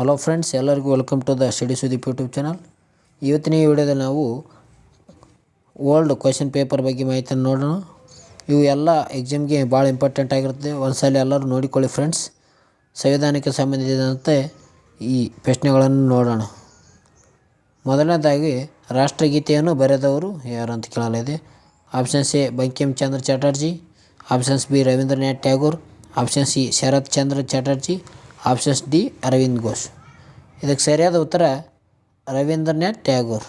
Hello friends, ಎಲ್ಲರಿಗೂ welcome to the study Sudeep YouTube channel. ಇವತ್ತಿನ ಈ ವಿಡಿಯೋದಲ್ಲಿ ನಾವು ಓಲ್ಡ್ ಕ್ವೆಶನ್ ಪೇಪರ್ ಬಗ್ಗೆ ಮಾಹಿತಿಯನ್ನು ನೋಡೋಣ. ಇವು ಎಲ್ಲ ಎಕ್ಸಾಮ್ಗೆ ಭಾಳ ಇಂಪಾರ್ಟೆಂಟ್ ಆಗಿರುತ್ತೆ. ಒಂದ್ಸಲ ಎಲ್ಲರೂ ನೋಡಿಕೊಳ್ಳಿ ಫ್ರೆಂಡ್ಸ್. ಸಂವಿಧಾನಕ್ಕೆ ಸಂಬಂಧಿಸಿದಂತೆ ಈ ಪ್ರಶ್ನೆಗಳನ್ನು ನೋಡೋಣ. ಮೊದಲನೇದಾಗಿ ರಾಷ್ಟ್ರಗೀತೆಯನ್ನು ಬರೆದವರು ಯಾರು ಅಂತ ಕೇಳಲಿದೆ. Options A Bankim Chandra Chatterjee, options B Rabindranath Tagore, option C Sharat Chandra Chatterjee, options D Aurobindo Ghosh. ಇದಕ್ಕೆ ಸರಿಯಾದ ಉತ್ತರ ರವೀಂದ್ರನಾಥ್ ಟ್ಯಾಗೋರ್.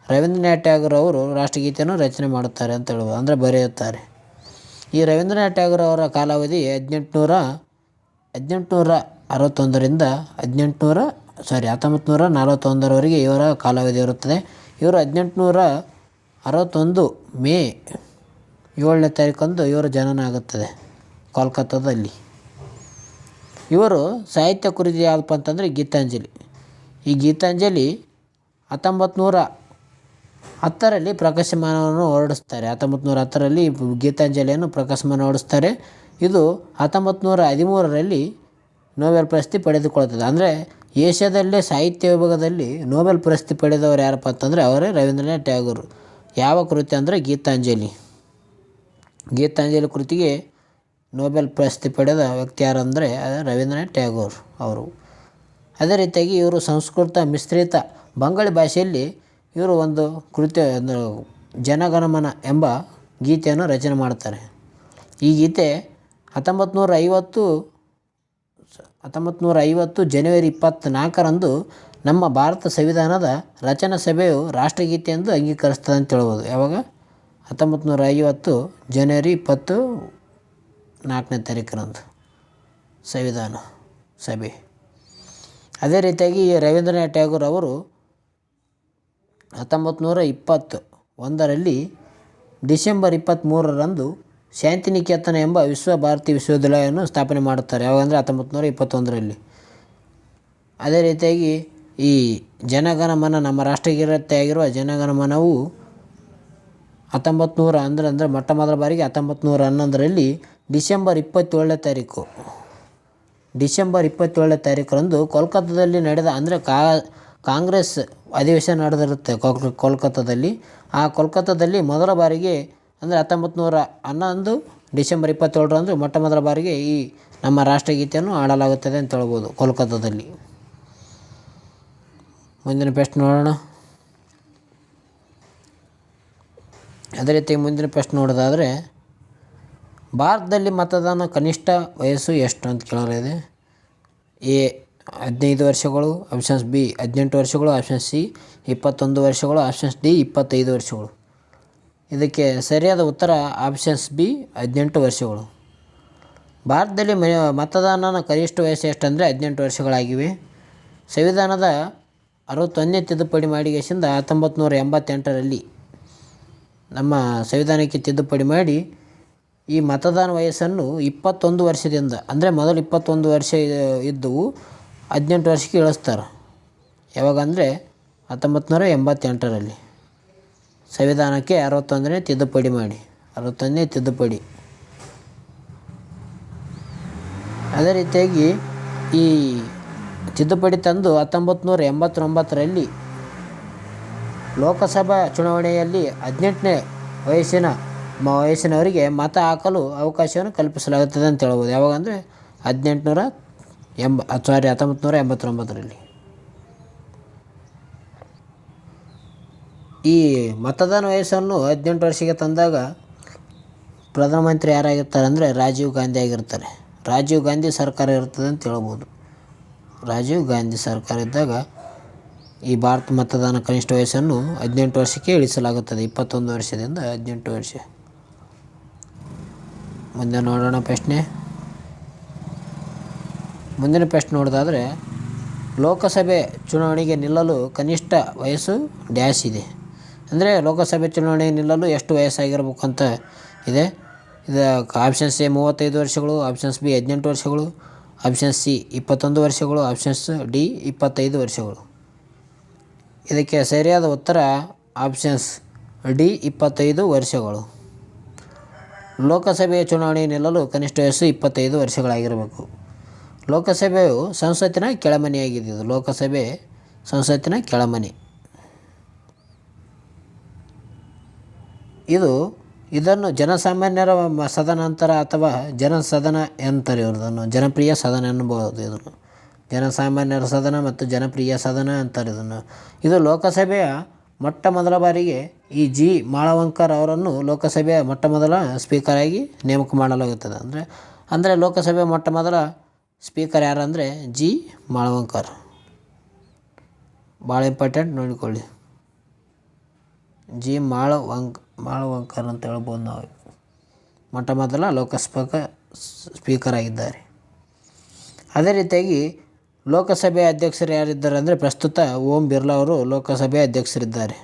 ರವೀಂದ್ರನಾಥ್ ಟ್ಯಾಗೋರ್ ಅವರು ರಾಷ್ಟ್ರಗೀತೆಯನ್ನು ರಚನೆ ಮಾಡುತ್ತಾರೆ ಅಂತ ಹೇಳ್ಬೋದು, ಅಂದರೆ ಬರೆಯುತ್ತಾರೆ. ಈ ರವೀಂದ್ರನಾಥ್ ಟ್ಯಾಗೋರ್ ಅವರ ಕಾಲಾವಧಿ 1861ರಿಂದ 1941ರವರೆಗೆ ಇವರ ಕಾಲಾವಧಿ ಇರುತ್ತದೆ. ಇವರು 1861 ಮೇ 7ನೇ ತಾರೀಕಂದು ಇವರ ಜನನ ಆಗುತ್ತದೆ ಕೋಲ್ಕತ್ತಾದಲ್ಲಿ. ಇವರು ಸಾಹಿತ್ಯ ಕೃತಿ ಯಾವುದಪ್ಪ ಅಂತಂದರೆ ಗೀತಾಂಜಲಿ. ಈ ಗೀತಾಂಜಲಿ 1910ರಲ್ಲಿ ಪ್ರಕಾಶಮಾನವನ್ನು ಹೊರಡಿಸ್ತಾರೆ. 1910ರಲ್ಲಿ ಗೀತಾಂಜಲಿಯನ್ನು ಪ್ರಕಾಶಮಾನ ಹೊರಡಿಸ್ತಾರೆ. ಇದು 1913ರಲ್ಲಿ ನೊಬೆಲ್ ಪ್ರಶಸ್ತಿ ಪಡೆದುಕೊಳ್ಳುತ್ತದೆ. ಅಂದರೆ ಏಷ್ಯಾದಲ್ಲೇ ಸಾಹಿತ್ಯ ವಿಭಾಗದಲ್ಲಿ ನೊಬೆಲ್ ಪ್ರಶಸ್ತಿ ಪಡೆದವರು ಯಾರಪ್ಪ ಅಂತಂದರೆ ಅವರೇ ರವೀಂದ್ರನಾಥ್ ಟ್ಯಾಗೋರ್. ಯಾವ ಕೃತಿ ಅಂದರೆ ಗೀತಾಂಜಲಿ. ಗೀತಾಂಜಲಿ ಕೃತಿಗೆ ನೊಬೆಲ್ ಪ್ರಶಸ್ತಿ ಪಡೆದ ವ್ಯಕ್ತಿ ಯಾರಂದರೆ ರವೀಂದ್ರನಾಥ್ ಟ್ಯಾಗೋರ್ ಅವರು. ಅದೇ ರೀತಿಯಾಗಿ ಇವರು ಸಂಸ್ಕೃತ ಮಿಶ್ರಿತ ಬಂಗಾಳಿ ಭಾಷೆಯಲ್ಲಿ ಇವರು ಒಂದು ಕೃತಿ ಜನಗಣಮನ ಎಂಬ ಗೀತೆಯನ್ನು ರಚನೆ ಮಾಡ್ತಾರೆ. ಈ ಗೀತೆ 1950 ಜನವರಿ 24ರಂದು ನಮ್ಮ ಭಾರತ ಸಂವಿಧಾನದ ರಚನಾ ಸಭೆಯು ರಾಷ್ಟ್ರಗೀತೆ ಎಂದು ಅಂಗೀಕರಿಸ್ತದೆ ಅಂತ ಹೇಳ್ಬೋದು. ಯಾವಾಗ? 1950 ಜನವರಿ 24ನೇ ತಾರೀಕರಂದು ಸಂವಿಧಾನ ಸಭೆ. ಅದೇ ರೀತಿಯಾಗಿ ರವೀಂದ್ರನಾಥ್ ಟ್ಯಾಗೋರ್ ಅವರು 1921ರಲ್ಲಿ ಡಿಸೆಂಬರ್ 23ರಂದು ಶಾಂತಿನಿಕೇತನ ಎಂಬ ವಿಶ್ವ ಭಾರತಿ ವಿಶ್ವವಿದ್ಯಾಲಯವನ್ನು ಸ್ಥಾಪನೆ ಮಾಡುತ್ತಾರೆ. ಯಾವಾಗಂದರೆ 1921ರಲ್ಲಿ. ಅದೇ ರೀತಿಯಾಗಿ ಈ ಜನಗಣಮನ, ನಮ್ಮ ರಾಷ್ಟ್ರಗೀತೆ ಆಗಿರುವ ಜನಗಣಮನವು 1900 ಅಂದರೆ ಮೊಟ್ಟ ಮೊದಲ ಬಾರಿಗೆ 1911ರಲ್ಲಿ ಡಿಸೆಂಬರ್ 27ನೇ ತಾರೀಕರಂದು ಕೋಲ್ಕತ್ತಾದಲ್ಲಿ ನಡೆದ, ಅಂದರೆ ಕಾಂಗ್ರೆಸ್ ಅಧಿವೇಶನ ನಡೆದಿರುತ್ತೆ ಕೋಲ್ಕತ್ತಾದಲ್ಲಿ. ಆ ಕೋಲ್ಕತ್ತಾದಲ್ಲಿ ಮೊದಲ ಬಾರಿಗೆ ಅಂದರೆ 1911 ಡಿಸೆಂಬರ್ 27ರಂದು ಮೊಟ್ಟ ಮೊದಲ ಬಾರಿಗೆ ಈ ನಮ್ಮ ರಾಷ್ಟ್ರಗೀತೆಯನ್ನು ಹಾಡಲಾಗುತ್ತದೆ ಅಂತ ಹೇಳ್ಬೋದು ಕೋಲ್ಕತ್ತಾದಲ್ಲಿ. ಮುಂದಿನ ಪ್ರಶ್ನೆ ನೋಡೋಣ. ಅದೇ ರೀತಿ ಮುಂದಿನ ಪ್ರಶ್ನೆ ನೋಡೋದಾದರೆ, ಭಾರತದಲ್ಲಿ ಮತದಾನ ಕನಿಷ್ಠ ವಯಸ್ಸು ಎಷ್ಟು ಅಂತ ಕೇಳಲಾಗಿದೆ. ಎ 15 ವರ್ಷಗಳು, ಆಪ್ಷನ್ಸ್ ಬಿ 18 ವರ್ಷಗಳು, ಆಪ್ಷನ್ ಸಿ 21 ವರ್ಷಗಳು, ಆಪ್ಷನ್ಸ್ ಡಿ 25 ವರ್ಷಗಳು. ಇದಕ್ಕೆ ಸರಿಯಾದ ಉತ್ತರ ಆಪ್ಷನ್ಸ್ ಬಿ 18 ವರ್ಷಗಳು. ಭಾರತದಲ್ಲಿ ಮತದಾನದ ಕನಿಷ್ಠ ವಯಸ್ಸು ಎಷ್ಟಂದರೆ 18 ವರ್ಷಗಳಾಗಿವೆ. ಸಂವಿಧಾನದ 61ನೇ ತಿದ್ದುಪಡಿ ಮಾಡಿಗೆಸಿಂದ 1988ರಲ್ಲಿ ನಮ್ಮ ಸಂವಿಧಾನಕ್ಕೆ ತಿದ್ದುಪಡಿ ಮಾಡಿ ಈ ಮತದಾನ ವಯಸ್ಸನ್ನು 21 ವರ್ಷದಿಂದ, ಅಂದರೆ ಮೊದಲು 21 ವರ್ಷ ಇದ್ದವು 18 ವರ್ಷಕ್ಕೆ ಇಳಿಸ್ತಾರೆ. ಯಾವಾಗಂದರೆ 1988ರಲ್ಲಿ ಸಂವಿಧಾನಕ್ಕೆ 61ನೇ ತಿದ್ದುಪಡಿ ಮಾಡಿ 61ನೇ ತಿದ್ದುಪಡಿ. ಅದೇ ರೀತಿಯಾಗಿ ಈ ತಿದ್ದುಪಡಿ ತಂದು 1989ರಲ್ಲಿ ಲೋಕಸಭಾ ಚುನಾವಣೆಯಲ್ಲಿ 18ನೇ ವಯಸ್ಸಿನವರಿಗೆ ಮತ ಹಾಕಲು ಅವಕಾಶವನ್ನು ಕಲ್ಪಿಸಲಾಗುತ್ತದೆ ಅಂತ ಹೇಳ್ಬೋದು. ಯಾವಾಗಂದರೆ 1989ರಲ್ಲಿ. ಈ ಮತದಾನ ವಯಸ್ಸನ್ನು 18 ವರ್ಷಕ್ಕೆ ತಂದಾಗ ಪ್ರಧಾನಮಂತ್ರಿ ಯಾರಾಗಿರ್ತಾರೆ ಅಂದರೆ ರಾಜೀವ್ ಗಾಂಧಿ ಆಗಿರ್ತಾರೆ. ರಾಜೀವ್ ಗಾಂಧಿ ಸರ್ಕಾರ ಇರ್ತದೆ ಅಂತ ಹೇಳ್ಬೋದು. ರಾಜೀವ್ ಗಾಂಧಿ ಸರ್ಕಾರ ಇದ್ದಾಗ ಈ ಭಾರತ ಮತದಾನ ಕನಿಷ್ಠ ವಯಸ್ಸನ್ನು 18 ವರ್ಷಕ್ಕೆ ಇಳಿಸಲಾಗುತ್ತದೆ. 21 ವರ್ಷದಿಂದ 18 ವರ್ಷ. ಮುಂದೆ ನೋಡೋಣ ಪ್ರಶ್ನೆ. ಮುಂದಿನ ಪ್ರಶ್ನೆ ನೋಡೋದಾದರೆ, ಲೋಕಸಭೆ ಚುನಾವಣೆಗೆ ನಿಲ್ಲಲು ಕನಿಷ್ಠ ವಯಸ್ಸು ಡ್ಯಾಶ್ ಇದೆ. ಅಂದರೆ ಲೋಕಸಭೆ ಚುನಾವಣೆಗೆ ನಿಲ್ಲಲು ಎಷ್ಟು ವಯಸ್ಸಾಗಿರ್ಬೇಕು ಅಂತ ಇದೆ. ಇದು ಆಪ್ಷನ್ಸ್ ಎ 35 ವರ್ಷಗಳು, ಆಪ್ಷನ್ಸ್ ಬಿ 18 ವರ್ಷಗಳು, ಆಪ್ಷನ್ ಸಿ 21 ವರ್ಷಗಳು, ಆಪ್ಷನ್ಸ್ ಡಿ 25 ವರ್ಷಗಳು. ಇದಕ್ಕೆ ಸರಿಯಾದ ಉತ್ತರ ಆಪ್ಷನ್ಸ್ ಡಿ 25 ವರ್ಷಗಳು. ಲೋಕಸಭೆಯ ಚುನಾವಣೆಗೆ ನಿಲ್ಲಲು ಕನಿಷ್ಠ ವಯಸ್ಸು 25 ವರ್ಷಗಳಾಗಿರಬೇಕು. ಲೋಕಸಭೆಯು ಸಂಸತ್ತಿನ ಕೆಳಮನೆಯಾಗಿದೆ. ಇದು ಲೋಕಸಭೆ ಸಂಸತ್ತಿನ ಕೆಳಮನೆ. ಇದನ್ನು ಜನಸಾಮಾನ್ಯರ ಸದನ ಅಂತಾರೆ ಅಥವಾ ಜನಸದನ ಅಂತಾರೆ. ಇವ್ರದನ್ನು ಜನಪ್ರಿಯ ಸದನ ಎನ್ನಬಹುದು. ಇದನ್ನು ಜನಸಾಮಾನ್ಯರ ಸದನ ಮತ್ತು ಜನಪ್ರಿಯ ಸದನ ಅಂತಾರೆ ಇದನ್ನು. ಇದು ಲೋಕಸಭೆಯ ಮೊಟ್ಟ ಮೊದಲ ಬಾರಿಗೆ ಈ ಜಿ ಮಾಳವಂಕರ್ ಅವರನ್ನು ಲೋಕಸಭೆಯ ಮೊಟ್ಟ ಮೊದಲ ಸ್ಪೀಕರಾಗಿ ನೇಮಕ ಮಾಡಲಾಗುತ್ತದೆ. ಅಂದರೆ ಲೋಕಸಭೆಯ ಮೊಟ್ಟ ಮೊದಲ ಸ್ಪೀಕರ್ ಯಾರಂದರೆ ಜಿ ಮಾಳವಂಕರ್. ಭಾಳ ಇಂಪಾರ್ಟೆಂಟ್, ನೋಡಿಕೊಳ್ಳಿ. ಜಿ ಮಾಳವಂಕರ್ ಅಂತ ಹೇಳ್ಬೋದು ನಾವು. ಮೊಟ್ಟ ಮೊದಲ ಲೋಕಸಭಾ ಸ್ಪೀಕರ್ ಆಗಿದ್ದಾರೆ. ಅದೇ ರೀತಿಯಾಗಿ ಲೋಕಸಭೆಯ ಅಧ್ಯಕ್ಷರು ಯಾರಿದ್ದಾರೆ ಅಂದರೆ ಪ್ರಸ್ತುತ ಓಂ ಬಿರ್ಲಾ ಅವರು ಲೋಕಸಭೆಯ ಅಧ್ಯಕ್ಷರಿದ್ದಾರೆ.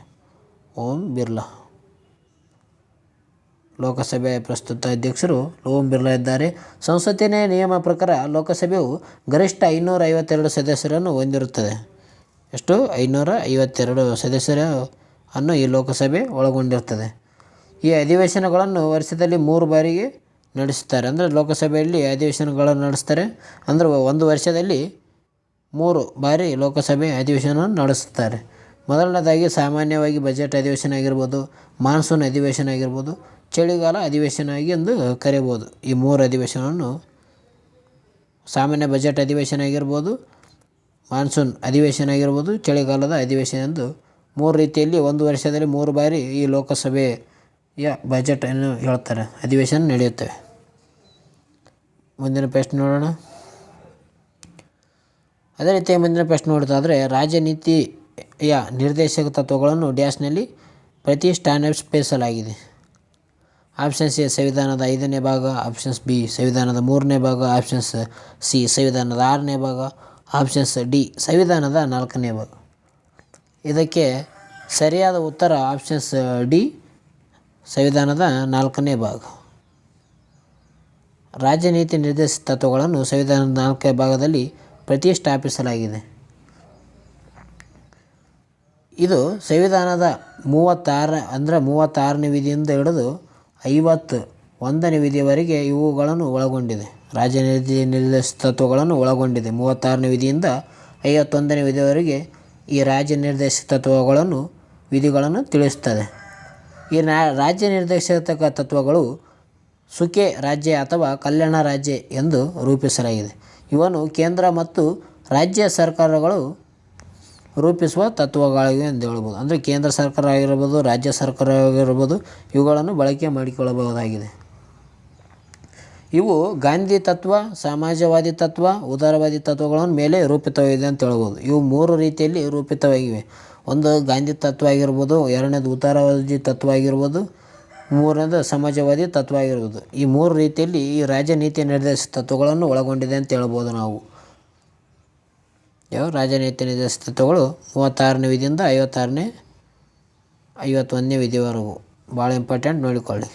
ಓಂ ಬಿರ್ಲಾ ಲೋಕಸಭೆಯ ಪ್ರಸ್ತುತ ಅಧ್ಯಕ್ಷರು ಓಂ ಬಿರ್ಲಾ ಇದ್ದಾರೆ. ಸಂಸತ್ತಿನ ನಿಯಮ ಪ್ರಕಾರ ಲೋಕಸಭೆಯು ಗರಿಷ್ಠ 552 ಸದಸ್ಯರನ್ನು ಹೊಂದಿರುತ್ತದೆ. ಎಷ್ಟು? 552 ಸದಸ್ಯರನ್ನು ಈ ಲೋಕಸಭೆ ಒಳಗೊಂಡಿರ್ತದೆ. ಈ ಅಧಿವೇಶನಗಳನ್ನು ವರ್ಷದಲ್ಲಿ 3 ಬಾರಿಗೆ ನಡೆಸುತ್ತಾರೆ. ಅಂದರೆ ಲೋಕಸಭೆಯಲ್ಲಿ ಅಧಿವೇಶನಗಳನ್ನು ನಡೆಸ್ತಾರೆ. ಅಂದರೆ ಒಂದು ವರ್ಷದಲ್ಲಿ 3 ಬಾರಿ ಲೋಕಸಭೆ ಅಧಿವೇಶನ ನಡೆಸುತ್ತಾರೆ. ಮೊದಲನೇದಾಗಿ ಸಾಮಾನ್ಯವಾಗಿ ಬಜೆಟ್ ಅಧಿವೇಶನ ಆಗಿರ್ಬೋದು, ಮಾನ್ಸೂನ್ ಅಧಿವೇಶನ ಆಗಿರ್ಬೋದು, ಚಳಿಗಾಲ ಅಧಿವೇಶನ ಆಗಿ ಎಂದು ಕರೆಯಬಹುದು. ಈ 3 ಅಧಿವೇಶನವನ್ನು ಸಾಮಾನ್ಯ ಬಜೆಟ್ ಅಧಿವೇಶನ ಆಗಿರ್ಬೋದು, ಮಾನ್ಸೂನ್ ಅಧಿವೇಶನ ಆಗಿರ್ಬೋದು, ಚಳಿಗಾಲದ ಅಧಿವೇಶನ ಎಂದು 3 ರೀತಿಯಲ್ಲಿ ಒಂದು ವರ್ಷದಲ್ಲಿ 3 ಬಾರಿ ಈ ಲೋಕಸಭೆಯ ಬಜೆಟನ್ನು ಹೇಳ್ತಾರೆ, ಅಧಿವೇಶನ ನಡೆಯುತ್ತವೆ. ಮುಂದಿನ ಪ್ರಶ್ನೆ ನೋಡೋಣ. ಅದೇ ರೀತಿ ಮುಂದಿನ ಪ್ರಶ್ನೆ ನೋಡೋದಾದರೆ, ರಾಜನೀತಿಯ ನಿರ್ದೇಶಕ ತತ್ವಗಳನ್ನು ಡ್ಯಾಶ್ನಲ್ಲಿ ಪ್ರತಿಷ್ಠಾಪಿಸಲಾಗಿದೆ. ಆಪ್ಷನ್ಸ್ ಎ ಸಂವಿಧಾನದ 5ನೇ ಭಾಗ, ಆಪ್ಷನ್ಸ್ ಬಿ ಸಂವಿಧಾನದ 3ನೇ ಭಾಗ, ಆಪ್ಷನ್ಸ್ ಸಿ ಸಂವಿಧಾನದ 6ನೇ ಭಾಗ, ಆಪ್ಷನ್ಸ್ ಡಿ ಸಂವಿಧಾನದ 4ನೇ ಭಾಗ. ಇದಕ್ಕೆ ಸರಿಯಾದ ಉತ್ತರ ಆಪ್ಷನ್ಸ್ ಡಿ ಸಂವಿಧಾನದ 4ನೇ ಭಾಗ. ರಾಜನೀತಿ ನಿರ್ದೇಶಕ ತತ್ವಗಳನ್ನು ಸಂವಿಧಾನದ 4ನೇ ಭಾಗದಲ್ಲಿ ಪ್ರತಿಷ್ಠಾಪಿಸಲಾಗಿದೆ. ಇದು ಸಂವಿಧಾನದ 36ನೇ ವಿಧಿಯಿಂದ ಹಿಡಿದು 51ನೇ ವಿಧಿಯವರೆಗೆ ಇವುಗಳನ್ನು ಒಳಗೊಂಡಿದೆ. ರಾಜನೀತಿ ನಿರ್ದೇಶಕ ತತ್ವಗಳನ್ನು ಒಳಗೊಂಡಿದೆ. 36ನೇ ವಿಧಿಯಿಂದ 51ನೇ ವಿಧಿಯವರೆಗೆ ಈ ರಾಜ್ಯ ನಿರ್ದೇಶಕ ತತ್ವಗಳನ್ನು ವಿಧಿಗಳನ್ನು ತಿಳಿಸುತ್ತದೆ. ಈ ರಾಜ್ಯ ನಿರ್ದೇಶಕ ತತ್ವಗಳು ಸುಖೆ ರಾಜ್ಯ ಅಥವಾ ಕಲ್ಯಾಣ ರಾಜ್ಯ ಎಂದು ರೂಪಿಸಲಾಗಿದೆ. ಇವನ್ನು ಕೇಂದ್ರ ಮತ್ತು ರಾಜ್ಯ ಸರ್ಕಾರಗಳು ರೂಪಿಸುವ ತತ್ವಗಳಿವೆ ಎಂದು ಹೇಳ್ಬೋದು. ಅಂದರೆ ಕೇಂದ್ರ ಸರ್ಕಾರ ಆಗಿರ್ಬೋದು, ರಾಜ್ಯ ಸರ್ಕಾರ ಆಗಿರ್ಬೋದು, ಇವುಗಳನ್ನು ಬಳಕೆ ಮಾಡಿಕೊಳ್ಳಬಹುದಾಗಿದೆ. ಇವು ಗಾಂಧಿ ತತ್ವ, ಸಮಾಜವಾದಿ ತತ್ವ, ಉದಾರವಾದಿ ತತ್ವಗಳ ಮೇಲೆ ರೂಪಿತವಾಗಿದೆ ಅಂತ ಹೇಳ್ಬೋದು. ಇವು 3 ರೀತಿಯಲ್ಲಿ ರೂಪಿತವಾಗಿವೆ. ಒಂದು ಗಾಂಧಿ ತತ್ವ ಆಗಿರ್ಬೋದು, ಎರಡನೇದು ಉದಾರವಾದಿ ತತ್ವ ಆಗಿರ್ಬೋದು, ಮೂರನೇದು ಸಮಾಜವಾದಿ ತತ್ವ ಆಗಿರ್ಬೋದು. ಈ 3 ರೀತಿಯಲ್ಲಿ ಈ ರಾಜನೀತಿ ನಿರ್ದೇಶಕ ತತ್ವಗಳನ್ನು ಒಳಗೊಂಡಿದೆ ಅಂತ ಹೇಳ್ಬೋದು ನಾವು. ಯಾವ ರಾಜನೀತಿ ನಿರ್ದೇಶಕ ತತ್ವಗಳು 36ನೇ ವಿಧಿಯಿಂದ 51ನೇ ವಿಧಿವರೆಗೂ. ಭಾಳ ಇಂಪಾರ್ಟೆಂಟ್, ನೋಡಿಕೊಳ್ಳಿ.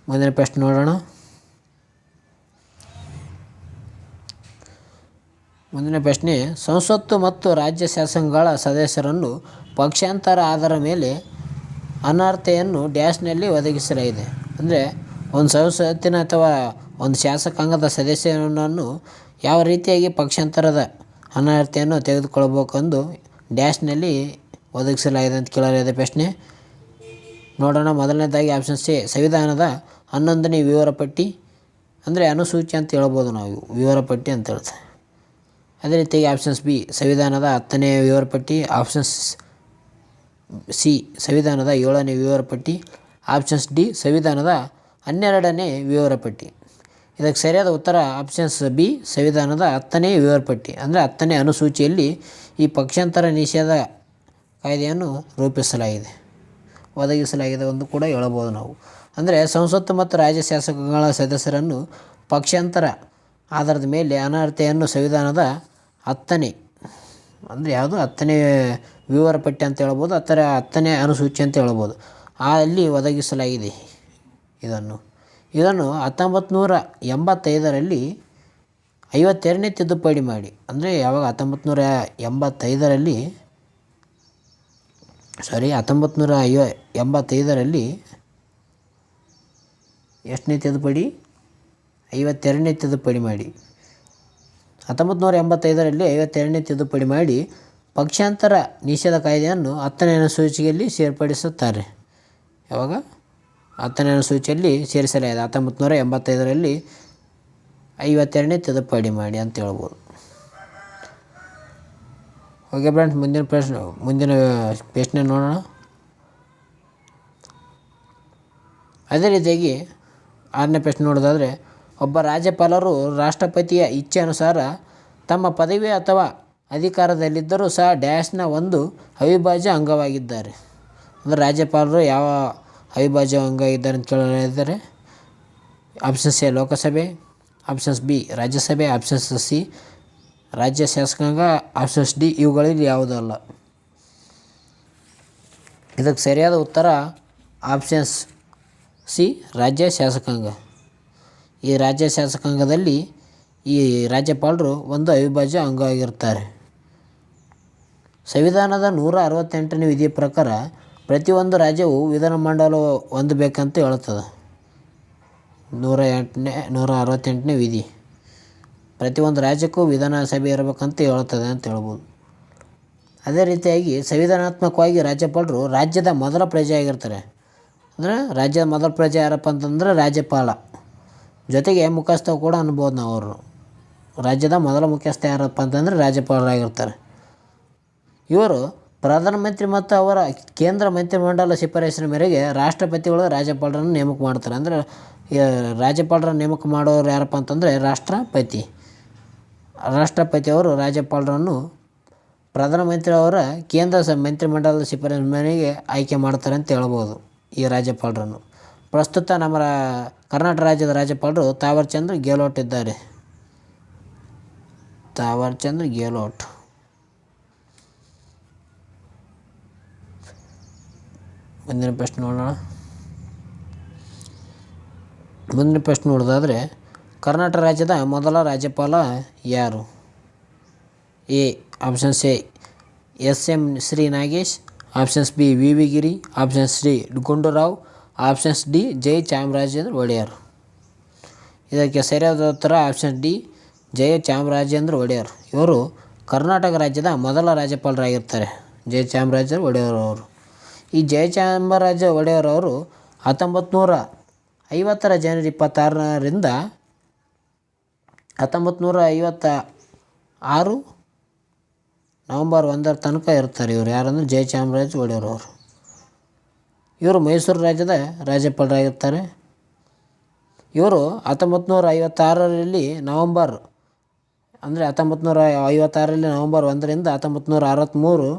ಮುಂದಿನ ಪ್ರಶ್ನೆ ನೋಡೋಣ. ಮುಂದಿನ ಪ್ರಶ್ನೆ, ಸಂಸತ್ತು ಮತ್ತು ರಾಜ್ಯ ಶಾಸನಗಳ ಸದಸ್ಯರನ್ನು ಪಕ್ಷಾಂತರ ಆಧಾರದ ಮೇಲೆ ಅನರ್ಹತೆಯನ್ನು ಡ್ಯಾಶ್ನಲ್ಲಿ ಒದಗಿಸಲಾಗಿದೆ. ಅಂದರೆ ಒಂದು ಸಂಸತ್ತಿನ ಅಥವಾ ಒಂದು ಶಾಸಕಾಂಗದ ಸದಸ್ಯರನ್ನು ಯಾವ ರೀತಿಯಾಗಿ ಪಕ್ಷಾಂತರದ ಅನರ್ಹತೆಯನ್ನು ತೆಗೆದುಕೊಳ್ಳಬೇಕೆಂದು ಡ್ಯಾಶ್ನಲ್ಲಿ ಒದಗಿಸಲಾಗಿದೆ ಅಂತ ಕೇಳಲಾಗಿದೆ ಪ್ರಶ್ನೆ. ನೋಡೋಣ. ಮೊದಲನೇದಾಗಿ ಆಪ್ಷನ್ ಸಿ ಸಂವಿಧಾನದ 11ನೇ ವಿವರ ಪಟ್ಟಿ, ಅಂದರೆ ಅನುಸೂಚಿ ಅಂತ ಹೇಳ್ಬೋದು ನಾವು, ವಿವರ ಪಟ್ಟಿ ಅಂತ ಹೇಳ್ತಾರೆ. ಅದೇ ರೀತಿಯಾಗಿ ಆಪ್ಷನ್ಸ್ ಬಿ ಸಂವಿಧಾನದ 10ನೇ ವಿವರ ಪಟ್ಟಿ, ಆಪ್ಷನ್ಸ್ ಸಿ ಸಂವಿಧಾನದ 7ನೇ ವಿವರ ಪಟ್ಟಿ, ಆಪ್ಷನ್ಸ್ ಡಿ ಸಂವಿಧಾನದ 12ನೇ ವಿವರ ಪಟ್ಟಿ. ಇದಕ್ಕೆ ಸರಿಯಾದ ಉತ್ತರ ಆಪ್ಷನ್ಸ್ ಬಿ ಸಂವಿಧಾನದ 10ನೇ ವಿವರ ಪಟ್ಟಿ. ಅಂದರೆ 10ನೇ ಅನುಸೂಚಿಯಲ್ಲಿ ಈ ಪಕ್ಷಾಂತರ ನಿಷೇಧ ಕಾಯ್ದೆಯನ್ನು ರೂಪಿಸಲಾಗಿದೆ, ಒದಗಿಸಲಾಗಿದೆ ಎಂದು ಕೂಡ ಹೇಳಬಹುದು ನಾವು. ಅಂದರೆ ಸಂಸತ್ತು ಮತ್ತು ರಾಜ್ಯ ಶಾಸಕಗಳ ಸದಸ್ಯರನ್ನು ಪಕ್ಷಾಂತರ ಆಧಾರದ ಮೇಲೆ ಅನರ್ಹತೆಯನ್ನು ಸಂವಿಧಾನದ 10ನೇ, ಅಂದರೆ ಯಾವುದು 10ನೇ ವಿವರ ಪಟ್ಟಿ ಅಂತ ಹೇಳ್ಬೋದು, 10ನೇ ಅನುಸೂಚಿ ಅಂತ ಹೇಳ್ಬೋದು, ಅಲ್ಲಿ ಒದಗಿಸಲಾಗಿದೆ. ಇದನ್ನು 1985ರಲ್ಲಿ 52ನೇ ತಿದ್ದುಪಡಿ ಮಾಡಿ, ಅಂದರೆ ಯಾವಾಗ 1985ರಲ್ಲಿ ಎಷ್ಟನೇ ತಿದ್ದುಪಡಿ? 52ನೇ ತಿದ್ದುಪಡಿ ಮಾಡಿ. 1985ರಲ್ಲಿ 52ನೇ ತಿದ್ದುಪಡಿ ಮಾಡಿ ಪಕ್ಷಾಂತರ ನಿಷೇಧ ಕಾಯ್ದೆಯನ್ನು 10ನೇ ಅನುಸೂಚಿಯಲ್ಲಿ ಸೇರ್ಪಡಿಸುತ್ತಾರೆ. ಯಾವಾಗ? 10ನೇ ಅನುಸೂಚಿಯಲ್ಲಿ ಸೇರಿಸಲಾಗಿದೆ. 1985ರಲ್ಲಿ 52ನೇ ತಿದ್ದುಪಡಿ ಮಾಡಿ ಅಂತ ಹೇಳ್ಬೋದು. ಓಕೆ ಫ್ರೆಂಡ್ಸ್, ಮುಂದಿನ ಪ್ರಶ್ನೆ ನೋಡೋಣ. ಅದೇ ರೀತಿಯಾಗಿ 6ನೇ ಪ್ರಶ್ನೆ ನೋಡೋದಾದರೆ, ಒಬ್ಬ ರಾಜ್ಯಪಾಲರು ರಾಷ್ಟ್ರಪತಿಯ ಇಚ್ಛೆ ಅನುಸಾರ ತಮ್ಮ ಪದವಿ ಅಥವಾ ಅಧಿಕಾರದಲ್ಲಿದ್ದರೂ ಸಹ ಡ್ಯಾಶ್ನ ಒಂದು ಅವಿಭಾಜ್ಯ ಅಂಗವಾಗಿದ್ದಾರೆ. ಅಂದರೆ ರಾಜ್ಯಪಾಲರು ಯಾವ ಅವಿಭಾಜ್ಯ ಅಂಗವಾಗಿದ್ದಾರೆ ಅಂತ ಕೇಳಿದ್ದಾರೆ. Options A Lok Sabha, options B ರಾಜ್ಯಸಭೆ, ಆಪ್ಷನ್ಸ್ ಸಿ ರಾಜ್ಯ ಶಾಸಕಾಂಗ, ಆಪ್ಷನ್ಸ್ ಡಿ ಇವುಗಳಲ್ಲಿ ಯಾವುದೂ ಅಲ್ಲ. ಇದಕ್ಕೆ ಸರಿಯಾದ ಉತ್ತರ ಆಪ್ಷನ್ಸ್ ಸಿ ರಾಜ್ಯ ಶಾಸಕಾಂಗ. ಈ ರಾಜ್ಯ ಶಾಸಕಾಂಗದಲ್ಲಿ ಈ ರಾಜ್ಯಪಾಲರು ಒಂದು ಅವಿಭಾಜ್ಯ ಅಂಗವಾಗಿರ್ತಾರೆ. ಸಂವಿಧಾನದ 168ನೇ ವಿಧಿಯ ಪ್ರಕಾರ ಪ್ರತಿಯೊಂದು ರಾಜ್ಯವು ವಿಧಾನಮಂಡಲ ಹೊಂದಬೇಕಂತ ಹೇಳುತ್ತದೆ. 168ನೇ ವಿಧಿ ಪ್ರತಿಯೊಂದು ರಾಜ್ಯಕ್ಕೂ ವಿಧಾನಸಭೆ ಇರಬೇಕಂತ ಹೇಳುತ್ತದೆ ಅಂತ ಹೇಳ್ಬೋದು. ಅದೇ ರೀತಿಯಾಗಿ ಸಂವಿಧಾನಾತ್ಮಕವಾಗಿ ರಾಜ್ಯಪಾಲರು ರಾಜ್ಯದ ಮೊದಲ ಪ್ರಜೆ ಆಗಿರ್ತಾರೆ. ಅಂದರೆ ರಾಜ್ಯದ ಮೊದಲ ಪ್ರಜೆ ಯಾರಪ್ಪ ಅಂತಂದ್ರೆ ರಾಜ್ಯಪಾಲ. ಜೊತೆಗೆ ಮುಖ್ಯಸ್ಥ ಕೂಡ ಅನ್ಬೋದು ನಾವು. ಅವರು ರಾಜ್ಯದ ಮೊದಲ ಮುಖ್ಯಸ್ಥ ಯಾರಪ್ಪ ಅಂತಂದರೆ ರಾಜ್ಯಪಾಲರಾಗಿರ್ತಾರೆ. ಇವರು ಪ್ರಧಾನಮಂತ್ರಿ ಮತ್ತು ಅವರ ಕೇಂದ್ರ ಮಂತ್ರಿಮಂಡಲ ಶಿಫಾರಸಿನ ಮೇರೆಗೆ ರಾಷ್ಟ್ರಪತಿಗಳು ರಾಜ್ಯಪಾಲರನ್ನು ನೇಮಕ ಮಾಡ್ತಾರೆ. ಅಂದರೆ ರಾಜ್ಯಪಾಲರನ್ನು ನೇಮಕ ಮಾಡೋರು ಯಾರಪ್ಪ ಅಂತಂದರೆ ರಾಷ್ಟ್ರಪತಿಯವರು ರಾಜ್ಯಪಾಲರನ್ನು ಪ್ರಧಾನಮಂತ್ರಿ ಅವರ ಕೇಂದ್ರ ಮಂತ್ರಿಮಂಡಲದ ಶಿಫಾರಸಿನ ಮೇರೆಗೆ ಆಯ್ಕೆ ಮಾಡ್ತಾರೆ ಅಂತ ಹೇಳ್ಬೋದು ಈ ರಾಜ್ಯಪಾಲರನ್ನು. ಪ್ರಸ್ತುತ ನಮ್ಮ ಕರ್ನಾಟಕ ರಾಜ್ಯದ ರಾಜ್ಯಪಾಲರು ತಾವರ್ಚಂದ್ ಗೆಹ್ಲೋಟ್ ಇದ್ದಾರೆ. ತಾವರ್ಚಂದ್ ಗೆಹ್ಲೋಟ್. ಮುಂದಿನ ಪ್ರಶ್ನೆ ನೋಡೋಣ. ಮುಂದಿನ ಪ್ರಶ್ನೆ ನೋಡೋದಾದರೆ, ಕರ್ನಾಟಕ ರಾಜ್ಯದ ಮೊದಲ ರಾಜ್ಯಪಾಲ ಯಾರು? A options A S M Shri Nagesh, options B V V Giri, options C Gundu Rao, options D Jayachamarajendra Wodeyar. ಇದಕ್ಕೆ ಸರಿಯಾದ ಉತ್ತರ ಆಪ್ಷನ್ ಡಿ ಜಯಚಾಮರಾಜೇಂದ್ರ ಒಡೆಯರ್. ಇವರು ಕರ್ನಾಟಕ ರಾಜ್ಯದ ಮೊದಲ ರಾಜ್ಯಪಾಲರಾಗಿರ್ತಾರೆ, ಜಯಚಾಮರಾಜೇಂದ್ರ ಒಡೆಯರ್ ಅವರು. ಈ ಜಯಚಾಮರಾಜ ಒಡೆಯರ್ ಅವರು 1950 ಜನವರಿ 26ರಿಂದ 1956 ನವಂಬರ್ 1 ತನಕ ಇರ್ತಾರೆ. ಇವರು ಯಾರಂದರೆ ಜಯಚಾಮರಾಜ ಒಡೆಯರ್ ಅವರು. ಇವರು ಮೈಸೂರು ರಾಜ್ಯದ ರಾಜ್ಯಪಾಲರಾಗಿರ್ತಾರೆ. ಇವರು 1956ರಲ್ಲಿ ನವಂಬರ್ 1ರಿಂದ 1963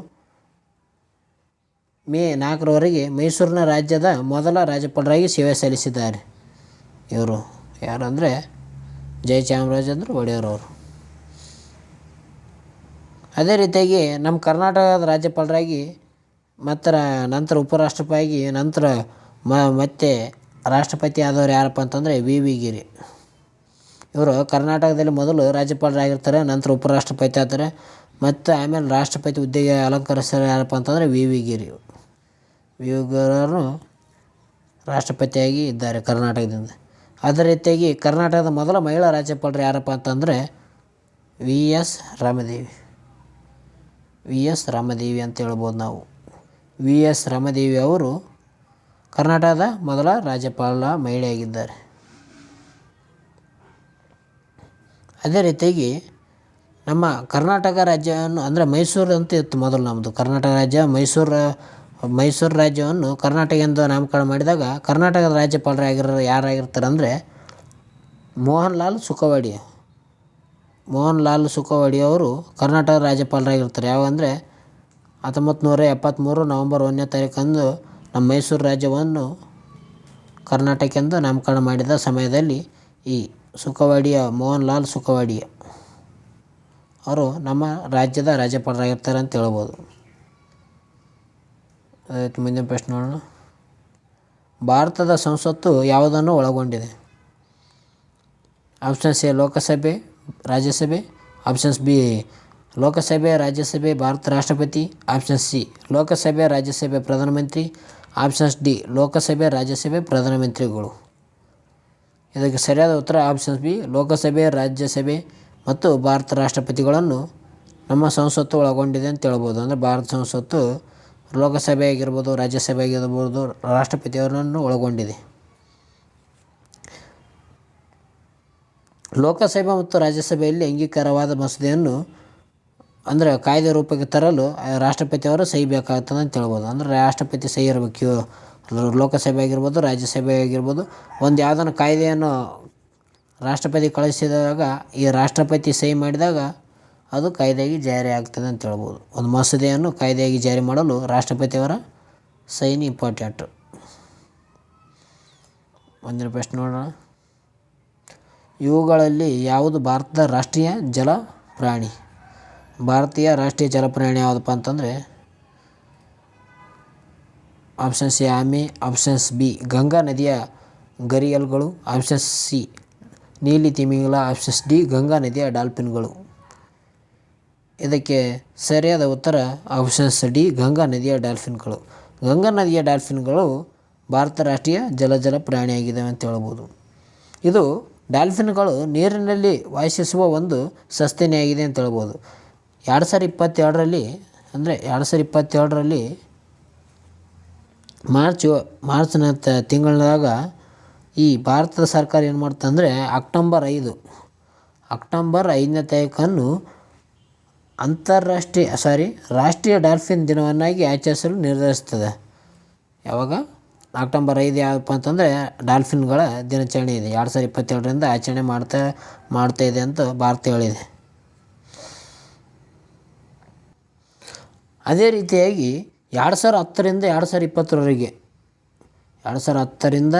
ಮೇ 4ರವರೆಗೆ ಮೈಸೂರಿನ ರಾಜ್ಯದ ಮೊದಲ ರಾಜ್ಯಪಾಲರಾಗಿ ಸೇವೆ ಸಲ್ಲಿಸಿದ್ದಾರೆ. ಇವರು ಯಾರು ಅಂದರೆ ಜಯಚಾಮರಾಜೇಂದ್ರ ಒಡೆಯರ್ ಅವರು. ಅದೇ ರೀತಿಯಾಗಿ ನಮ್ಮ ಕರ್ನಾಟಕದ ರಾಜ್ಯಪಾಲರಾಗಿ ನಂತರ ಉಪರಾಷ್ಟ್ರಪತಿಯಾಗಿ ನಂತರ ಮತ್ತೆ ರಾಷ್ಟ್ರಪತಿ ಆದವರು ಯಾರಪ್ಪ ಅಂತಂದರೆ ವಿ ವಿ ಗಿರಿ. ಇವರು ಕರ್ನಾಟಕದಲ್ಲಿ ಮೊದಲು ರಾಜ್ಯಪಾಲರಾಗಿರ್ತಾರೆ, ನಂತರ ಉಪರಾಷ್ಟ್ರಪತಿ ಆಗ್ತಾರೆ, ಮತ್ತು ಆಮೇಲೆ ರಾಷ್ಟ್ರಪತಿ ಹುದ್ದೆಗೆ ಅಲಂಕರಿಸ್ತಾರೆ ಯಾರಪ್ಪ ಅಂತಂದರೆ ವಿ ವಿ ಗಿರಿ. ವಿ ವಿ ಗಿರಿಯವರು ರಾಷ್ಟ್ರಪತಿಯಾಗಿ ಇದ್ದಾರೆ ಕರ್ನಾಟಕದಿಂದ. ಅದೇ ರೀತಿಯಾಗಿ ಕರ್ನಾಟಕದ ಮೊದಲ ಮಹಿಳಾ ರಾಜ್ಯಪಾಲರು ಯಾರಪ್ಪ ಅಂತಂದರೆ ವಿ ಎಸ್ ರಾಮದೇವಿ ಅಂತ ಹೇಳ್ಬೋದು ನಾವು. ವಿ ಎಸ್ ರಾಮದೇವಿ ಅವರು ಕರ್ನಾಟಕದ ಮೊದಲ ರಾಜ್ಯಪಾಲ ಮಹಿಳೆಯಾಗಿದ್ದಾರೆ. ಅದೇ ರೀತಿಯಾಗಿ ನಮ್ಮ ಕರ್ನಾಟಕ ರಾಜ್ಯವನ್ನು ಅಂದರೆ ಮೈಸೂರು ಅಂತ ಇತ್ತು ಮೊದಲು ನಮ್ಮದು ಕರ್ನಾಟಕ ರಾಜ್ಯ. ಮೈಸೂರು ರಾಜ್ಯವನ್ನು ಕರ್ನಾಟಕ ಎಂದು ನಾಮಕರಣ ಮಾಡಿದಾಗ ಕರ್ನಾಟಕದ ರಾಜ್ಯಪಾಲರು ಯಾರಾಗಿರ್ತಾರೆ ಅಂದರೆ ಮೋಹನ್ ಲಾಲ್ ಸುಖವಡಿ ಅವರು ಕರ್ನಾಟಕದ ರಾಜ್ಯಪಾಲರಾಗಿರ್ತಾರೆ. ಯಾವಂದರೆ 1973 ನವಂಬರ್ 1ನೇ ತಾರೀಕಂದು ನಮ್ಮ ಮೈಸೂರು ರಾಜ್ಯವನ್ನು ಕರ್ನಾಟಕ ಎಂದು ನಾಮಕರಣ ಮಾಡಿದ ಸಮಯದಲ್ಲಿ ಈ ಮೋಹನ್ ಲಾಲ್ ಸುಖವಡಿ ಅವರು ನಮ್ಮ ರಾಜ್ಯದ ರಾಜ್ಯಪಾಲರಾಗಿರ್ತಾರೆ ಅಂತ ಹೇಳ್ಬೋದು. ಮುಂದಿನ ಪ್ರಶ್ನೆ ನೋಡೋಣ. ಭಾರತದ ಸಂಸತ್ತು ಯಾವುದನ್ನು ಒಳಗೊಂಡಿದೆ? ಆಪ್ಷನ್ಸ್ ಎ ಲೋಕಸಭೆ, ರಾಜ್ಯಸಭೆ, ಆಪ್ಷನ್ಸ್ ಬಿ ಲೋಕಸಭೆ, ರಾಜ್ಯಸಭೆ, ಭಾರತ ರಾಷ್ಟ್ರಪತಿ, ಆಪ್ಷನ್ಸ್ ಸಿ ಲೋಕಸಭೆ, ರಾಜ್ಯಸಭೆ, ಪ್ರಧಾನಮಂತ್ರಿ, ಆಪ್ಷನ್ಸ್ ಡಿ ಲೋಕಸಭೆ, ರಾಜ್ಯಸಭೆ, ಪ್ರಧಾನಮಂತ್ರಿಗಳು. ಇದಕ್ಕೆ ಸರಿಯಾದ ಉತ್ತರ ಆಪ್ಷನ್ಸ್ ಬಿ. ಲೋಕಸಭೆ, ರಾಜ್ಯಸಭೆ ಮತ್ತು ಭಾರತ ರಾಷ್ಟ್ರಪತಿಗಳನ್ನು ನಮ್ಮ ಸಂಸತ್ತು ಒಳಗೊಂಡಿದೆ ಅಂತ ಹೇಳ್ಬೋದು. ಅಂದರೆ ಭಾರತ ಸಂಸತ್ತು ಲೋಕಸಭೆ ಆಗಿರ್ಬೋದು, ರಾಜ್ಯಸಭೆ ಆಗಿರ್ಬೋದು, ರಾಷ್ಟ್ರಪತಿಯವರನ್ನು ಒಳಗೊಂಡಿದೆ. ಲೋಕಸಭೆ ಮತ್ತು ರಾಜ್ಯಸಭೆಯಲ್ಲಿ ಅಂಗೀಕಾರವಾದ ಮಸೂದೆಯನ್ನು ಅಂದರೆ ಕಾಯ್ದೆ ರೂಪಕ್ಕೆ ತರಲು ರಾಷ್ಟ್ರಪತಿಯವರು ಸಹಿ ಬೇಕಾಗ್ತದೆ ಅಂತ ಹೇಳ್ಬೋದು. ಅಂದರೆ ರಾಷ್ಟ್ರಪತಿ ಸಹಿ ಇರಬೇಕು. ಲೋಕಸಭೆ ಆಗಿರ್ಬೋದು, ರಾಜ್ಯಸಭೆ ಆಗಿರ್ಬೋದು, ಒಂದು ಯಾವುದನ್ನು ಕಾಯ್ದೆಯನ್ನು ರಾಷ್ಟ್ರಪತಿ ಕಳಿಸಿದಾಗ ಈ ರಾಷ್ಟ್ರಪತಿ ಸಹಿ ಮಾಡಿದಾಗ ಅದು ಕಾಯ್ದೆಯಾಗಿ ಜಾರಿ ಆಗ್ತದೆ ಅಂತ ಹೇಳ್ಬೋದು. ಒಂದು ಮಸೂದೆಯನ್ನು ಕಾಯ್ದೆಯಾಗಿ ಜಾರಿ ಮಾಡಲು ರಾಷ್ಟ್ರಪತಿಯವರ ಸೈನ್ ಇಂಪಾರ್ಟೆಂಟು. ಮುಂದಿನ ಪ್ರಶ್ನೆ ನೋಡೋಣ. ಇವುಗಳಲ್ಲಿ ಯಾವುದು ಭಾರತದ ರಾಷ್ಟ್ರೀಯ ಜಲ ಪ್ರಾಣಿ? ಭಾರತೀಯ ರಾಷ್ಟ್ರೀಯ ಜಲಪ್ರಾಣಿ ಯಾವುದಪ್ಪ ಅಂತಂದರೆ ಆಪ್ಷನ್ಸ್ ಎ ಆಮೆ, ಆಪ್ಷನ್ಸ್ ಬಿ ಗಂಗಾ ನದಿಯ ಗರಿಯಲ್ಗಳು, ಆಪ್ಷನ್ಸ್ ಸಿ ನೀಲಿ ತಿಮಿಂಗಲ, ಆಪ್ಷನ್ಸ್ ಡಿ ಗಂಗಾ ನದಿಯ ಡಾಲ್ಫಿನ್ಗಳು. ಇದಕ್ಕೆ ಸರಿಯಾದ ಉತ್ತರ ಆಪ್ಷನ್ಸ್ ಡಿ ಗಂಗಾ ನದಿಯ ಡಾಲ್ಫಿನ್ಗಳು. ಗಂಗಾ ನದಿಯ ಡಾಲ್ಫಿನ್ಗಳು ಭಾರತ ರಾಷ್ಟ್ರೀಯ ಜಲಚರ ಪ್ರಾಣಿಯಾಗಿದೆ ಅಂತ ಹೇಳ್ಬೋದು. ಇದು ಡಾಲ್ಫಿನ್ಗಳು ನೀರಿನಲ್ಲಿ ವಾಸಿಸುವ ಒಂದು ಸಸ್ತನಿಯಾಗಿದೆ ಅಂತ ಹೇಳ್ಬೋದು. 2022ರಲ್ಲಿ ಅಂದರೆ 2022ರಲ್ಲಿ ಮಾರ್ಚ್ನ ತಿಂಗಳಾಗ ಈ ಭಾರತದ ಸರ್ಕಾರ ಏನು ಮಾಡ್ತಂದರೆ ಅಕ್ಟೋಬರ್ 5ನೇ ತಾರೀಖನ್ನು ರಾಷ್ಟ್ರೀಯ ಡಾಲ್ಫಿನ್ ದಿನವನ್ನಾಗಿ ಆಚರಿಸಲು ನಿರ್ಧರಿಸ್ತದೆ. ಯಾವಾಗ? ಅಕ್ಟೋಬರ್ 5 ಯಾವಪ್ಪ ಅಂತಂದರೆ ಡಾಲ್ಫಿನ್ಗಳ ದಿನಾಚರಣೆ ಇದೆ. 2022ರಿಂದ ಆಚರಣೆ ಮಾಡ್ತಾ ಇದೆ ಅಂತ ಭಾರತ ಹೇಳಿದೆ. ಅದೇ ರೀತಿಯಾಗಿ 2010ರಿಂದ 2020ರವರೆಗೆ 2010ರಿಂದ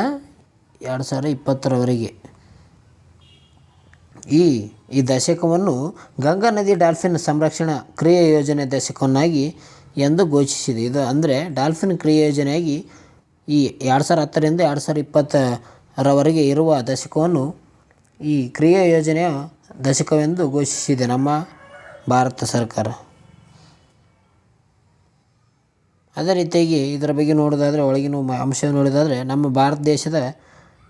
2020ರವರೆಗೆ ಈ ದಶಕವನ್ನು ಗಂಗಾ ನದಿ ಡಾಲ್ಫಿನ್ ಸಂರಕ್ಷಣಾ ಕ್ರಿಯಾ ಯೋಜನೆ ದಶಕವನ್ನಾಗಿ ಎಂದು ಘೋಷಿಸಿದೆ. ಇದು ಅಂದರೆ ಡಾಲ್ಫಿನ್ ಕ್ರಿಯಾ ಯೋಜನೆಯಾಗಿ ಈ 2010ರಿಂದ 2020ರವರೆಗೆ ಇರುವ ದಶಕವನ್ನು ಈ ಕ್ರಿಯಾ ಯೋಜನೆಯ ದಶಕವೆಂದು ಘೋಷಿಸಿದೆ ನಮ್ಮ ಭಾರತ ಸರ್ಕಾರ. ಅದೇ ರೀತಿಯಾಗಿ ಇದರ ಬಗ್ಗೆ ನೋಡೋದಾದರೆ, ಒಳಗಿನ ಅಂಶ ನೋಡೋದಾದರೆ, ನಮ್ಮ ಭಾರತ ದೇಶದ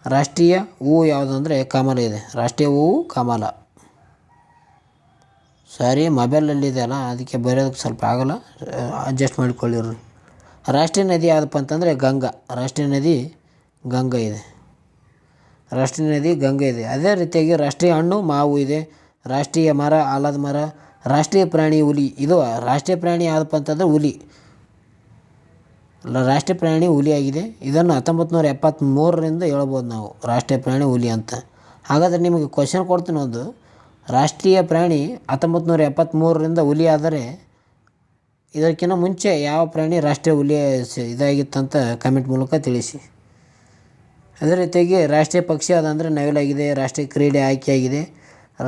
ರಾಷ್ಟ್ರೀಯ ಹೂವು ಯಾವುದು ಅಂದರೆ ಕಮಲ ಇದೆ. ರಾಷ್ಟ್ರೀಯ ಹೂವು ಕಮಲ. ಸಾರಿ, ಮೊಬೈಲಲ್ಲಿದೆ ಅಲ್ಲ, ಅದಕ್ಕೆ ಬರೆಯೋದಕ್ಕೆ ಸ್ವಲ್ಪ ಆಗೋಲ್ಲ, ಅಡ್ಜಸ್ಟ್ ಮಾಡಿಕೊಳ್ಳಿರಿ. ರಾಷ್ಟ್ರೀಯ ನದಿ ಯಾವುದಪ್ಪ ಅಂತಂದರೆ ಗಂಗಾ. ರಾಷ್ಟ್ರೀಯ ನದಿ ಗಂಗಾ ಇದೆ. ಅದೇ ರೀತಿಯಾಗಿ ರಾಷ್ಟ್ರೀಯ ಹಣ್ಣು ಮಾವು ಇದೆ. ರಾಷ್ಟ್ರೀಯ ಮರ ಆಲದ ಮರ. ರಾಷ್ಟ್ರೀಯ ಪ್ರಾಣಿ ಹುಲಿ. ಇದು ರಾಷ್ಟ್ರೀಯ ಪ್ರಾಣಿ ಯಾವುದಪ್ಪ ಅಂತಂದರೆ ಹುಲಿ. ರಾಷ್ಟ್ರೀಯ ಪ್ರಾಣಿ ಹುಲಿ ಆಗಿದೆ. ಇದನ್ನು 1973ರಿಂದ ಹೇಳ್ಬೋದು ನಾವು ರಾಷ್ಟ್ರೀಯ ಪ್ರಾಣಿ ಹುಲಿ ಅಂತ. ಹಾಗಾದರೆ ನಿಮಗೆ ಕ್ವಶನ್ ಕೊಡ್ತೀನಿ ಒಂದು. ರಾಷ್ಟ್ರೀಯ ಪ್ರಾಣಿ 1973ರಿಂದ ಹುಲಿ ಆದರೆ ಇದಕ್ಕಿಂತ ಮುಂಚೆ ಯಾವ ಪ್ರಾಣಿ ರಾಷ್ಟ್ರೀಯ ಹುಲಿ ಇದಾಗಿತ್ತಂತ ಕಮೆಂಟ್ ಮೂಲಕ ತಿಳಿಸಿ. ಅದೇ ರೀತಿಯಾಗಿ ರಾಷ್ಟ್ರೀಯ ಪಕ್ಷಿ ಯಾವುದಂದರೆ ನವಿಲಾಗಿದೆ. ರಾಷ್ಟ್ರೀಯ ಕ್ರೀಡೆ ಆಯ್ಕೆಯಾಗಿದೆ.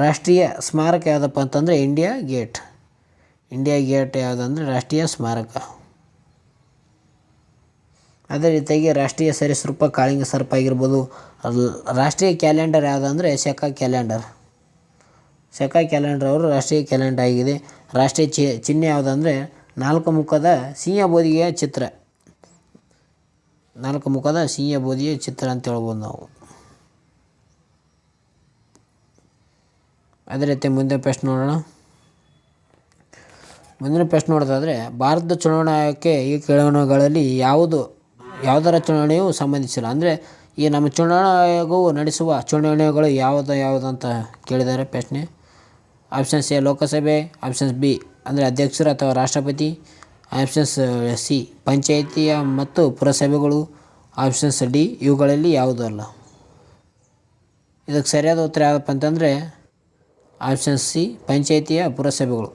ರಾಷ್ಟ್ರೀಯ ಸ್ಮಾರಕ ಯಾವುದಪ್ಪ ಅಂತಂದರೆ ಇಂಡಿಯಾ ಗೇಟ್ ಯಾವುದಂದರೆ ರಾಷ್ಟ್ರೀಯ ಸ್ಮಾರಕ. ಅದೇ ರೀತಿಯಾಗಿ ರಾಷ್ಟ್ರೀಯ ಸರೀಸೃಪ ಕಾಳಿಂಗ ಸರ್ಪ ಆಗಿರ್ಬೋದು. ರಾಷ್ಟ್ರೀಯ ಕ್ಯಾಲೆಂಡರ್ ಯಾವುದಂದರೆ ಶಕ ಕ್ಯಾಲೆಂಡರ್ ಅವರು ರಾಷ್ಟ್ರೀಯ ಕ್ಯಾಲೆಂಡರ್ ಆಗಿದೆ. ರಾಷ್ಟ್ರೀಯ ಚಿಹ್ನೆ ಯಾವುದಂದರೆ 4 ಮುಖದ ಸಿಂಹಬೋಧಿಯ ಚಿತ್ರ. 4 ಮುಖದ ಸಿಂಹಬೋಧಿಯ ಚಿತ್ರ ಅಂತ ಹೇಳ್ಬೋದು ನಾವು. ಅದೇ ರೀತಿ ಮುಂದಿನ ಪ್ರಶ್ನೆ ನೋಡೋದಾದರೆ, ಭಾರತದ ಚುನಾವಣಾ ಆಯೋಗಕ್ಕೆ ಈ ಕೆಳಗಿನವುಗಳಲ್ಲಿ ಯಾವುದರ ಚುನಾವಣೆಯು ಸಂಬಂಧಿಸಿಲ್ಲ. ಅಂದರೆ ಈ ನಮ್ಮ ಚುನಾವಣಾ ಆಯೋಗವು ನಡೆಸುವ ಚುನಾವಣೆಗಳು ಯಾವುದಂತ ಕೇಳಿದ್ದಾರೆ ಪ್ರಶ್ನೆ. Options A Lok Sabha, options B ಅಂದರೆ ಅಧ್ಯಕ್ಷರು ಅಥವಾ ರಾಷ್ಟ್ರಪತಿ, ಆಪ್ಷನ್ಸ್ ಸಿ ಪಂಚಾಯಿತಿಯ ಮತ್ತು ಪುರಸಭೆಗಳು, ಆಪ್ಷನ್ಸ್ ಡಿ ಇವುಗಳಲ್ಲಿ ಯಾವುದೂ ಅಲ್ಲ. ಇದಕ್ಕೆ ಸರಿಯಾದ ಉತ್ತರ ಯಾವುದಪ್ಪ ಅಂತಂದರೆ ಆಪ್ಷನ್ಸ್ ಸಿ ಪಂಚಾಯಿತಿಯ ಪುರಸಭೆಗಳು.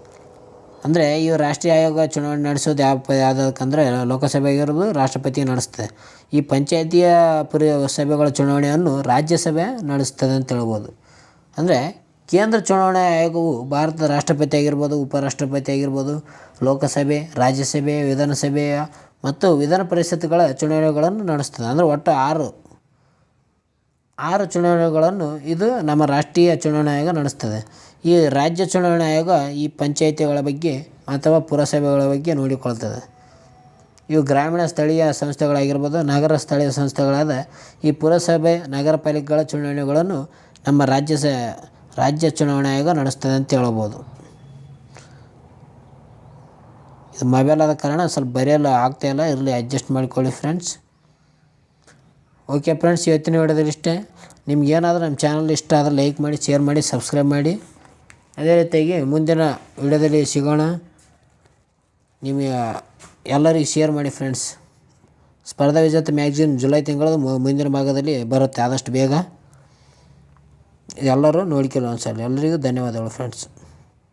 ಅಂದರೆ ಈ ರಾಷ್ಟ್ರೀಯ ಆಯೋಗ ಚುನಾವಣೆ ನಡೆಸೋದು ಯಾವುದಕ್ಕಂದರೆ ಲೋಕಸಭೆ ಆಗಿರೋದು ರಾಷ್ಟ್ರಪತಿ ನಡೆಸ್ತದೆ. ಈ ಪಂಚಾಯಿತಿಯ ಪುರಸಭೆಗಳ ಚುನಾವಣೆಯನ್ನು ರಾಜ್ಯಸಭೆ ನಡೆಸ್ತದೆ ಅಂತ ಹೇಳ್ಬೋದು. ಅಂದರೆ ಕೇಂದ್ರ ಚುನಾವಣಾ ಆಯೋಗವು ಭಾರತದ ರಾಷ್ಟ್ರಪತಿ ಆಗಿರ್ಬೋದು, ಉಪರಾಷ್ಟ್ರಪತಿ ಆಗಿರ್ಬೋದು, ಲೋಕಸಭೆ, ರಾಜ್ಯಸಭೆ, ವಿಧಾನಸಭೆಯ ಮತ್ತು ವಿಧಾನ ಪರಿಷತ್ಗಳ ಚುನಾವಣೆಗಳನ್ನು ನಡೆಸ್ತದೆ. ಅಂದರೆ ಒಟ್ಟು ಆರು ಚುನಾವಣೆಗಳನ್ನು ಇದು ನಮ್ಮ ರಾಷ್ಟ್ರೀಯ ಚುನಾವಣಾ ಆಯೋಗ ನಡೆಸ್ತದೆ. ಈ ರಾಜ್ಯ ಚುನಾವಣಾ ಆಯೋಗ ಈ ಪಂಚಾಯಿತಿಗಳ ಬಗ್ಗೆ ಅಥವಾ ಪುರಸಭೆಗಳ ಬಗ್ಗೆ ನೋಡಿಕೊಳ್ತದೆ. ಇವು ಗ್ರಾಮೀಣ ಸ್ಥಳೀಯ ಸಂಸ್ಥೆಗಳಾಗಿರ್ಬೋದು. ನಗರ ಸ್ಥಳೀಯ ಸಂಸ್ಥೆಗಳಾದ ಈ ಪುರಸಭೆ ನಗರ ಪಾಲಿಕೆಗಳ ಚುನಾವಣೆಗಳನ್ನು ನಮ್ಮ ರಾಜ್ಯ ಚುನಾವಣಾ ಆಯೋಗ ನಡೆಸ್ತದೆ ಅಂತ ಹೇಳ್ಬೋದು. ಇದು ಮೊಬೈಲ್ ಆದ ಕಾರಣ ಸ್ವಲ್ಪ ಬರೆಯಲು ಆಗ್ತಾಯಿಲ್ಲ, ಇರಲಿ ಅಡ್ಜಸ್ಟ್ ಮಾಡಿಕೊಳ್ಳಿ ಫ್ರೆಂಡ್ಸ್. ಓಕೆ ಫ್ರೆಂಡ್ಸ್, ಇವತ್ತಿನ ವಿಡಿಯೋದಲ್ಲಿ ಇಷ್ಟೇ. ನಿಮ್ಗೇನಾದರೂ ನಮ್ಮ ಚಾನಲ್ ಇಷ್ಟ ಆದರೆ ಲೈಕ್ ಮಾಡಿ, ಶೇರ್ ಮಾಡಿ, ಸಬ್ಸ್ಕ್ರೈಬ್ ಮಾಡಿ. ಅದೇ ರೀತಿಯಾಗಿ ಮುಂದಿನ ವಿಡಿಯೋದಲ್ಲಿ ಸಿಗೋಣ. ನಿಮಗೆ ಎಲ್ಲರಿಗೂ ಶೇರ್ ಮಾಡಿ ಫ್ರೆಂಡ್ಸ್. ಸ್ಪರ್ಧಾ ವಿಜೇತ ಮ್ಯಾಗ್ಝಿನ್ ಜುಲೈ ತಿಂಗಳ ಮುಂದಿನ ಭಾಗದಲ್ಲಿ ಬರುತ್ತೆ, ಆದಷ್ಟು ಬೇಗ. ಎಲ್ಲರೂ ನೋಡ್ಕೊಳ್ಳಿ ಒಂದ್ಸಲ. ಎಲ್ಲರಿಗೂ ಧನ್ಯವಾದಗಳು ಫ್ರೆಂಡ್ಸ್.